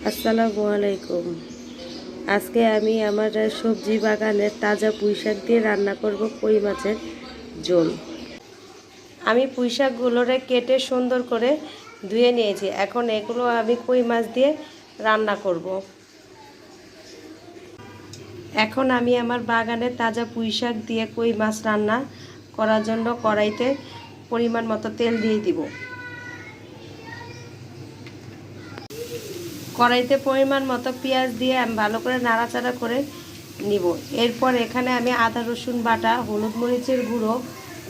আসসালামু আলাইকুম। আজকে আমি আমার সবজি বাগানের তাজা পুঁইশাক দিয়ে রান্না করব কই মাছের ঝোল। আমি পুঁইশাকগুলোরে কেটে সুন্দর করে ধুয়ে নিয়েছি। এখন এগুলো আমি কই মাছ দিয়ে রান্না করব। এখন আমি আমার বাগানের তাজা পুঁইশাক দিয়ে কই মাছ রান্না করার জন্য কড়াইতে পরিমাণ মতো তেল দিয়ে দিব। কড়াইতে পরিমাণ মতো পেঁয়াজ দিয়ে আমি ভালো করে নাড়াচাড়া করে নিব। এরপর এখানে আমি আদা রসুন বাটা, হলুদ মরিচের গুঁড়ো,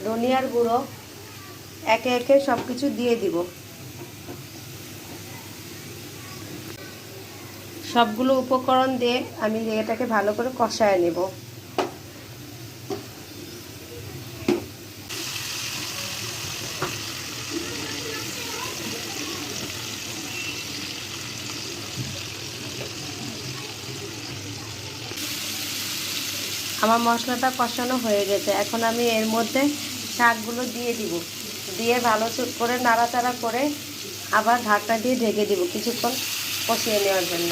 ধনিয়ার গুঁড়ো একে একে সব কিছু দিয়ে দিব। সবগুলো উপকরণ দিয়ে আমি এটাকে ভালো করে কষায় নেব। আমার মশলাটা কষানো হয়ে গেছে। এখন আমি এর মধ্যে শাকগুলো দিয়ে দিব। দিয়ে ভালো করে নাড়াচাড়া করে আবার ঢাকনা দিয়ে ঢেকে দিব কিছুক্ষণ কষিয়ে নেওয়ার জন্য।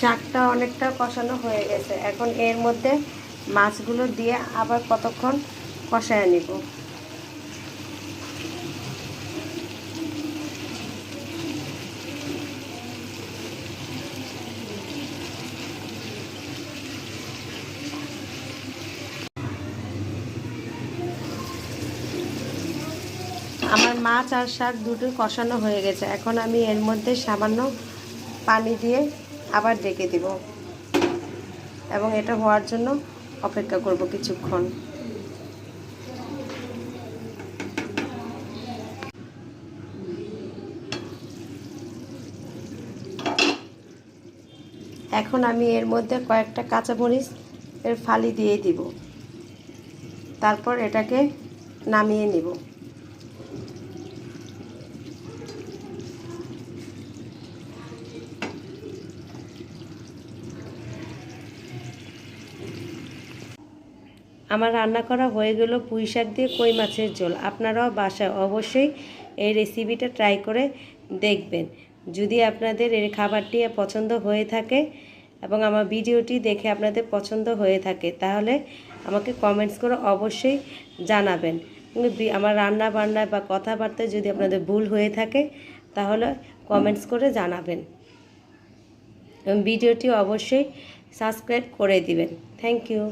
শাকটা অনেকটা কষানো হয়ে গেছে। এখন এর মধ্যে মাছগুলো দিয়ে আবার কতক্ষণ কষায় নিব। আমার মাছ আর শাক দুটোই কষানো হয়ে গেছে। এখন আমি এর মধ্যে সামান্য পানি দিয়ে আবার ঢেকে দিব এবং এটা হওয়ার জন্য অপেক্ষা করব কিছুক্ষণ। এখন আমি এর মধ্যে কয়েকটা কাঁচামরিচ এর ফালি দিয়ে দিব। তারপর এটাকে নামিয়ে নিব। আমার রান্না করা হয়ে গেল পুঁইশাক দিয়ে কই মাছের ঝোল। আপনারাও বাসায় অবশ্যই এই রেসিপিটা ট্রাই করে দেখবেন। যদি আপনাদের এই খাবারটি পছন্দ হয়ে থাকে এবং আমার ভিডিওটি দেখে আপনাদের পছন্দ হয়ে থাকে তাহলে আমাকে কমেন্টস করে অবশ্যই জানাবেন। আমার রান্না বান্না বা কথাবার্তায় যদি আপনাদের ভুল হয়ে থাকে তাহলে কমেন্টস করে জানাবেন এবং ভিডিওটি অবশ্যই সাবস্ক্রাইব করে দিবেন। Thank you.